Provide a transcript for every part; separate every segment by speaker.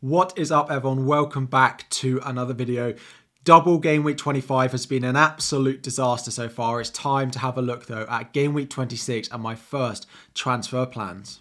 Speaker 1: What is up, everyone? Welcome back to another video. Double Game Week 25 has been an absolute disaster so far. It's time to have a look though at Game Week 26 and my first transfer plans.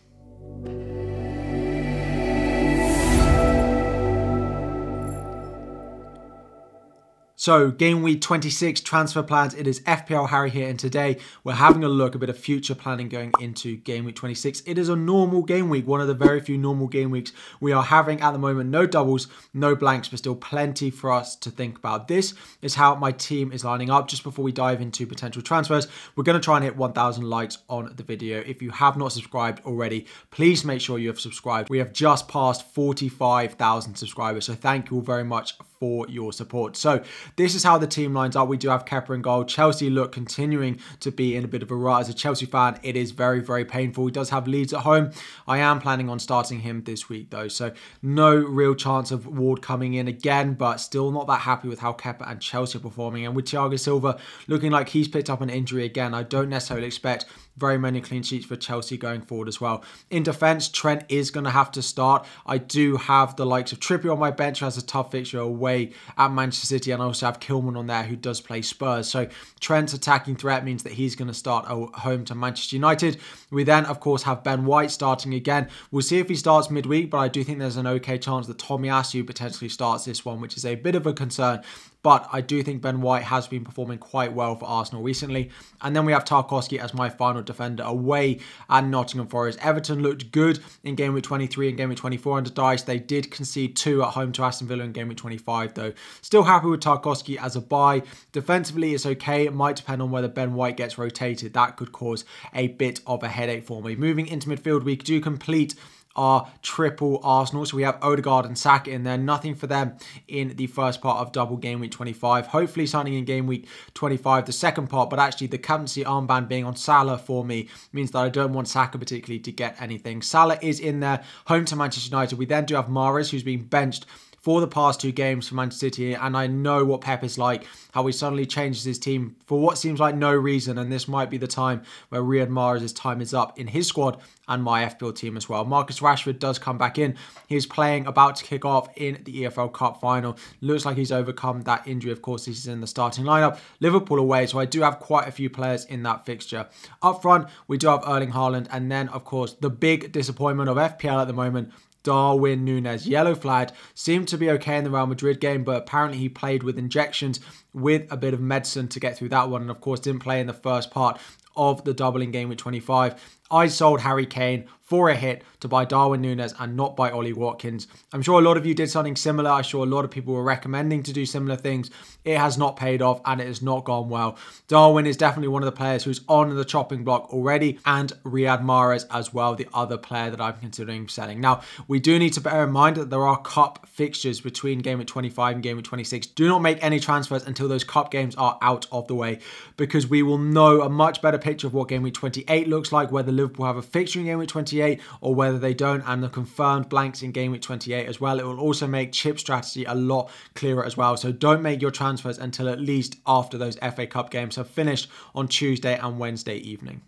Speaker 1: So, Game Week 26 transfer plans. It is FPL Harry here, and today we're having a look, a bit of future planning going into Game Week 26. It is a normal game week, one of the very few normal game weeks we are having at the moment. No doubles, no blanks, but still plenty for us to think about. This is how my team is lining up. Just before we dive into potential transfers, we're going to try and hit 1,000 likes on the video. If you have not subscribed already, please make sure you have subscribed. We have just passed 45,000 subscribers, so thank you all very much for your support. So this is how the team lines up. We do have Kepa in goal. Chelsea look continuing to be in a bit of a rut. As a Chelsea fan, it is very, very painful. He does have Leeds at home. I am planning on starting him this week though, so no real chance of Ward coming in again, but still not that happy with how Kepa and Chelsea are performing. And with Thiago Silva looking like he's picked up an injury again, I don't necessarily expect very many clean sheets for Chelsea going forward as well. In defence, Trent is going to have to start. I do have the likes of Trippier on my bench, who has a tough fixture away at Manchester City, and I also have Kilman on there, who does play Spurs. So Trent's attacking threat means that he's going to start at home to Manchester United. We then, of course, have Ben White starting again. We'll see if he starts midweek, but I do think there's an okay chance that Tomiyasu potentially starts this one, which is a bit of a concern. But I do think Ben White has been performing quite well for Arsenal recently. And then we have Tarkowski as my final defender away at Nottingham Forest. Everton looked good in Game Week 23 and Game Week 24 under Dice. They did concede 2 at home to Aston Villa in Game Week 25 though. Still happy with Tarkowski as a buy. Defensively, it's okay. It might depend on whether Ben White gets rotated. That could cause a bit of a headache for me. Moving into midfield, we do complete our triple Arsenal. So we have Odegaard and Saka in there. Nothing for them in the first part of double Game Week 25. Hopefully signing in Game Week 25, the second part. But actually the captaincy armband being on Salah for me means that I don't want Saka particularly to get anything. Salah is in there, home to Manchester United. We then do have Mahrez, who's been benched for the past 2 games for Manchester City, and I know what Pep is like, how he suddenly changes his team for what seems like no reason, and this might be the time where Riyad Mahrez's time is up in his squad and my FPL team as well. Marcus Rashford does come back in. He's playing, about to kick off in the EFL Cup final. Looks like he's overcome that injury. Of course, he's in the starting lineup. Liverpool away, so I do have quite a few players in that fixture. Up front, we do have Erling Haaland, and then, of course, the big disappointment of FPL at the moment, Darwin Nunez. Yellow flagged, seemed to be okay in the Real Madrid game, but apparently he played with injections with a bit of medicine to get through that one, and of course didn't play in the first part of the doubling Game Week 25. I sold Harry Kane for a hit to buy Darwin Nunez and not buy Ollie Watkins. I'm sure a lot of you did something similar. I'm sure a lot of people were recommending to do similar things. It has not paid off and it has not gone well. Darwin is definitely one of the players who's on the chopping block already, and Riyad Mahrez as well, the other player that I'm considering selling. Now, we do need to bear in mind that there are cup fixtures between Game Week 25 and Game Week 26. Do not make any transfers until those cup games are out of the way, because we will know a much better picture of what Game Week 28 looks like, whether Liverpool have a fixture in Game Week 28 or whether they don't, and the confirmed blanks in Game Week 28 as well. It will also make chip strategy a lot clearer as well. So don't make your transfers until at least after those FA Cup games have finished on Tuesday and Wednesday evening.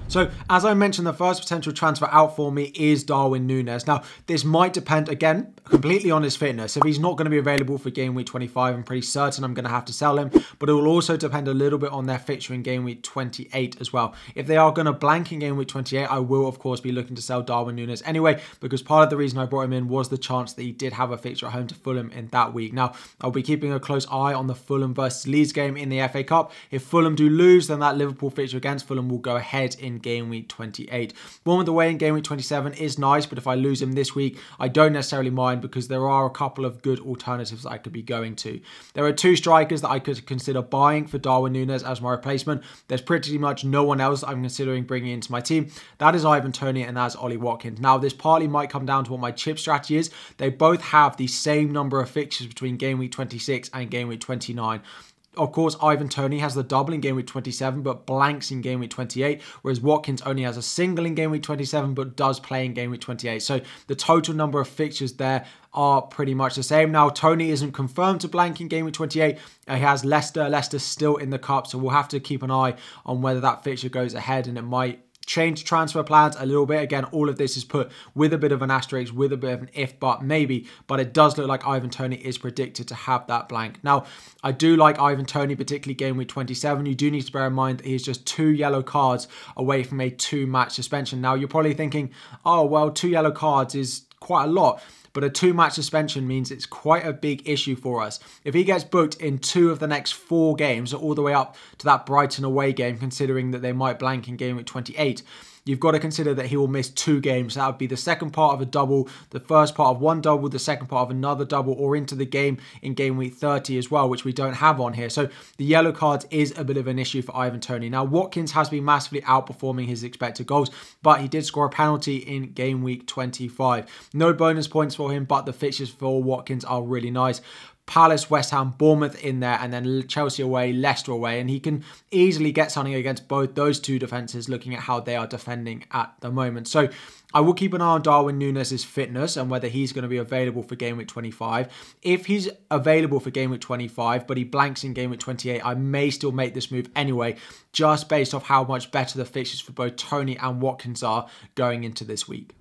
Speaker 1: So, as I mentioned, the first potential transfer out for me is Darwin Nunez. Now, this might depend, again, completely on his fitness. If he's not going to be available for Game Week 25, I'm pretty certain I'm going to have to sell him. But it will also depend a little bit on their fixture in Game Week 28 as well. If they are going to blank in Game Week 28, I will, of course, be looking to sell Darwin Nunez anyway, because part of the reason I brought him in was the chance that he did have a fixture at home to Fulham in that week. Now, I'll be keeping a close eye on the Fulham versus Leeds game in the FA Cup. If Fulham do lose, then that Liverpool fixture against Fulham will go ahead in Game Week 28. Bournemouth away in Game Week 27 is nice, but if I lose him this week, I don't necessarily mind, because there are a couple of good alternatives that I could be going to. There are 2 strikers that I could consider buying for Darwin Nunez as my replacement. There's pretty much no one else I'm considering bringing into my team. That is Ivan Toney and that's Ollie Watkins. Now, this partly might come down to what my chip strategy is. They both have the same number of fixtures between Game Week 26 and Game Week 29. Of course, Ivan Toney has the double in Game Week 27, but blanks in Game Week 28, whereas Watkins only has a single in Game Week 27, but does play in Game Week 28. So the total number of fixtures there are pretty much the same. Now, Toney isn't confirmed to blank in Game Week 28. He has Leicester still in the cup, so we'll have to keep an eye on whether that fixture goes ahead, and it might changed transfer plans a little bit. Again, all of this is put with a bit of an asterisk, with a bit of an if, but maybe, but it does look like Ivan Toney is predicted to have that blank. Now, I do like Ivan Toney, particularly game week 27. You do need to bear in mind that he's just 2 yellow cards away from a 2-match suspension. Now, you're probably thinking, oh, well, 2 yellow cards is quite a lot. But a 2-match suspension means it's quite a big issue for us. If he gets booked in 2 of the next 4 games, all the way up to that Brighton away game, considering that they might blank in game week 28, you've got to consider that he will miss 2 games. That would be the second part of a double, the first part of 1 double, the second part of another double, or into the game in game week 30 as well, which we don't have on here. So the yellow cards is a bit of an issue for Ivan Toney. Now, Watkins has been massively outperforming his expected goals, but he did score a penalty in game week 25. No bonus points for him, but the fixtures for Watkins are really nice. Palace, West Ham, Bournemouth in there, and then Chelsea away, Leicester away, and he can easily get something against both those 2 defences looking at how they are defending at the moment. So I will keep an eye on Darwin Nunez' fitness and whether he's going to be available for game week 25. If he's available for game week 25, but he blanks in game week 28, I may still make this move anyway, just based off how much better the fixtures for both Toney and Watkins are going into this week.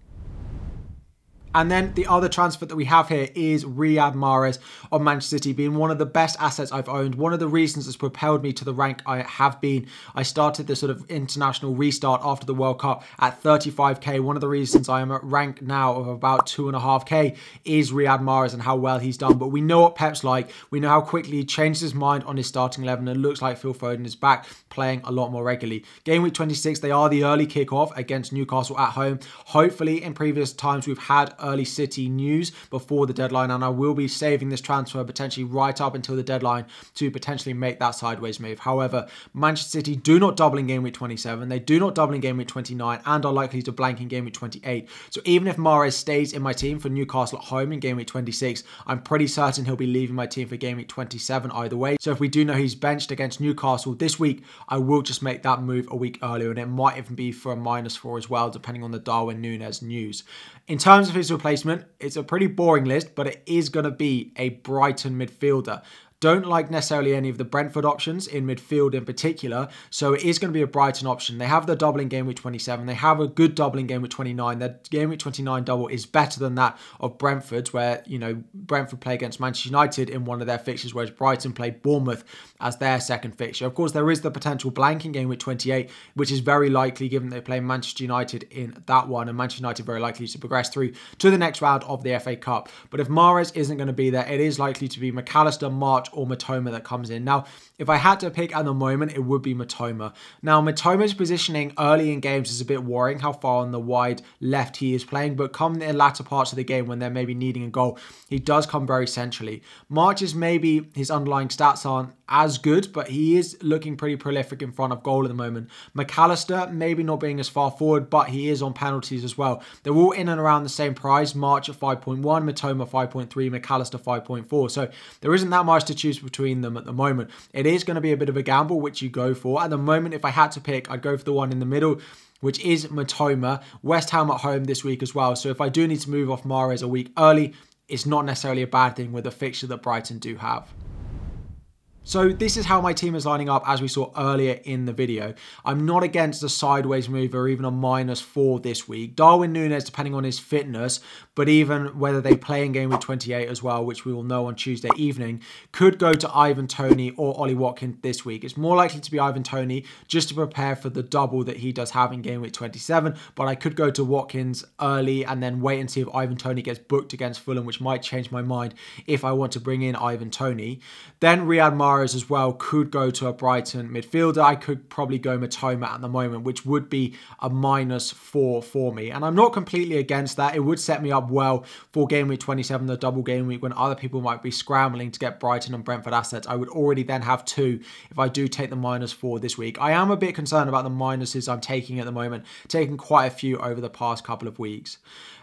Speaker 1: And then the other transfer that we have here is Riyad Mahrez of Manchester City, being one of the best assets I've owned. One of the reasons that's propelled me to the rank I have been. I started the sort of international restart after the World Cup at 35k. One of the reasons I am at rank now of about 2.5k is Riyad Mahrez and how well he's done. But we know what Pep's like. We know how quickly he changed his mind on his starting 11. And it looks like Phil Foden is back playing a lot more regularly. Game week 26, they are the early kickoff against Newcastle at home. Hopefully, in previous times, we've had early City news before the deadline, and I will be saving this transfer potentially right up until the deadline to potentially make that sideways move. However, Manchester City do not double in game week 27, they do not double in game week 29, and are likely to blank in game week 28. So even if Mahrez stays in my team for Newcastle at home in game week 26, I'm pretty certain he'll be leaving my team for game week 27 either way. So if we do know he's benched against Newcastle this week, I will just make that move a week earlier, and it might even be for a -4 as well, depending on the Darwin Nunez news. In terms of his replacement, it's a pretty boring list, but it is going to be a Brighton midfielder. Don't like necessarily any of the Brentford options in midfield in particular, so it is going to be a Brighton option. They have the double in game week 27. They have a good double in game week 29. Their game week 29 double is better than that of Brentford's, where, you know, Brentford play against Manchester United in one of their fixtures, whereas Brighton play Bournemouth as their second fixture. Of course, there is the potential blank in game week 28, which is very likely given they play Manchester United in that one, and Manchester United very likely to progress through to the next round of the FA Cup. But if Mahrez isn't going to be there, it is likely to be McAllister, March, or Matoma that comes in. Now, if I had to pick at the moment, it would be Matoma. Now, Matoma's positioning early in games is a bit worrying, how far on the wide left he is playing, but come in the latter parts of the game when they're maybe needing a goal, he does come very centrally. March is maybe, his underlying stats aren't as good, but he is looking pretty prolific in front of goal at the moment. McAllister, maybe not being as far forward, but he is on penalties as well. They're all in and around the same price. March at 5.1, Matoma 5.3, McAllister 5.4. So there isn't that much to choose between them at the moment. It is going to be a bit of a gamble, which you go for. At the moment, if I had to pick, I'd go for the one in the middle, which is Matoma. West Ham at home this week as well. So if I do need to move off Mahrez a week early, it's not necessarily a bad thing with the fixture that Brighton do have. So this is how my team is lining up as we saw earlier in the video. I'm not against a sideways move or even a -4 this week. Darwin Nunez, depending on his fitness, but even whether they play in game week 28 as well, which we will know on Tuesday evening, could go to Ivan Toney or Ollie Watkins this week. It's more likely to be Ivan Toney just to prepare for the double that he does have in game week 27, but I could go to Watkins early and then wait and see if Ivan Toney gets booked against Fulham, which might change my mind if I want to bring in Ivan Toney. Then Riyad Mahrez as well could go to a Brighton midfielder. I could probably go Matoma at the moment, which would be a -4 for me. And I'm not completely against that. It would set me up well for game week 27, the double game week, when other people might be scrambling to get Brighton and Brentford assets. I would already then have 2 if I do take the -4 this week. I am a bit concerned about the minuses I'm taking at the moment, taking quite a few over the past couple of weeks.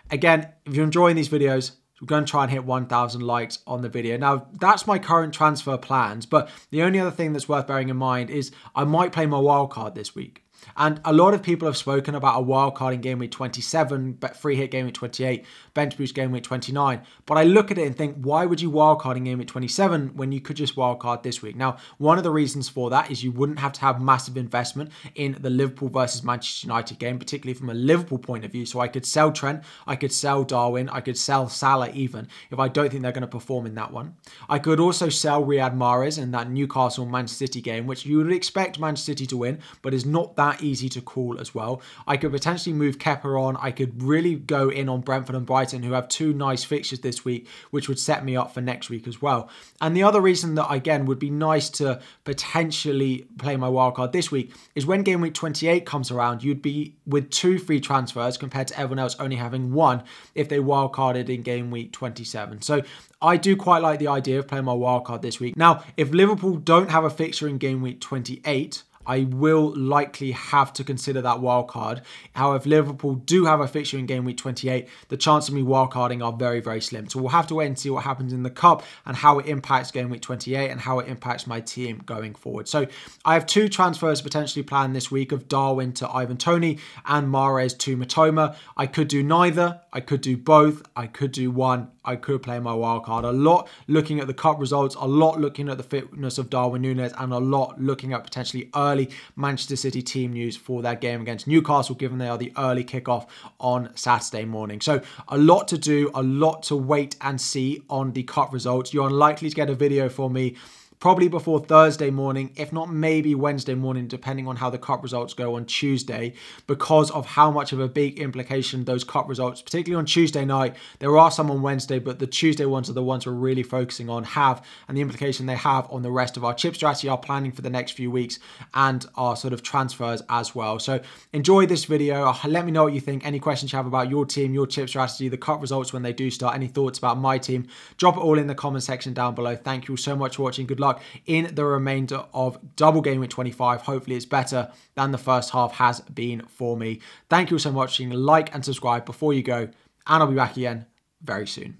Speaker 1: Again, if you're enjoying these videos, we're going to try and hit 1,000 likes on the video. Now, that's my current transfer plans, but the only other thing that's worth bearing in mind is I might play my wildcard this week. And a lot of people have spoken about a wildcard in game week 27, but free hit game week 28, bench boost game week 29. But I look at it and think, why would you wildcard in game week 27 when you could just wildcard this week? Now, one of the reasons for that is you wouldn't have to have massive investment in the Liverpool versus Manchester United game, particularly from a Liverpool point of view. So I could sell Trent, I could sell Darwin, I could sell Salah even if I don't think they're going to perform in that one. I could also sell Riyad Mahrez in that Newcastle-Manchester City game, which you would expect Manchester City to win, but is not that easy to call as well. I could potentially move Kepa on. I could really go in on Brentford and Brighton, who have two nice fixtures this week, which would set me up for next week as well. And the other reason that, again, would be nice to potentially play my wildcard this week is when game week 28 comes around, you'd be with 2 free transfers compared to everyone else only having 1 if they wildcarded in game week 27. So I do quite like the idea of playing my wildcard this week. Now, if Liverpool don't have a fixture in game week 28, I will likely have to consider that wildcard. However, if Liverpool do have a fixture in game week 28, the chances of me wildcarding are very, very slim. So we'll have to wait and see what happens in the Cup and how it impacts game week 28 and how it impacts my team going forward. So I have 2 transfers potentially planned this week of Darwin to Ivan Toney and Mahrez to Matoma. I could do neither. I could do both. I could do one. I could play my wildcard. A lot looking at the Cup results, a lot looking at the fitness of Darwin Nunez, and a lot looking at potentially early Manchester City team news for their game against Newcastle, given they are the early kickoff on Saturday morning. So a lot to do, a lot to wait and see on the Cup results. You're unlikely to get a video from me probably before Thursday morning, if not maybe Wednesday morning, depending on how the Cup results go on Tuesday, because of how much of a big implication those Cup results, particularly on Tuesday night. There are some on Wednesday, but the Tuesday ones are the ones we're really focusing on and the implication they have on the rest of our chip strategy, our planning for the next few weeks, and our sort of transfers as well. So enjoy this video. Let me know what you think. Any questions you have about your team, your chip strategy, the Cup results when they do start, any thoughts about my team, drop it all in the comment section down below. Thank you so much for watching. Good luck in the remainder of double game week 25. Hopefully it's better than the first half has been for me. Thank you so much for watching. Like and subscribe before you go, and I'll be back again very soon.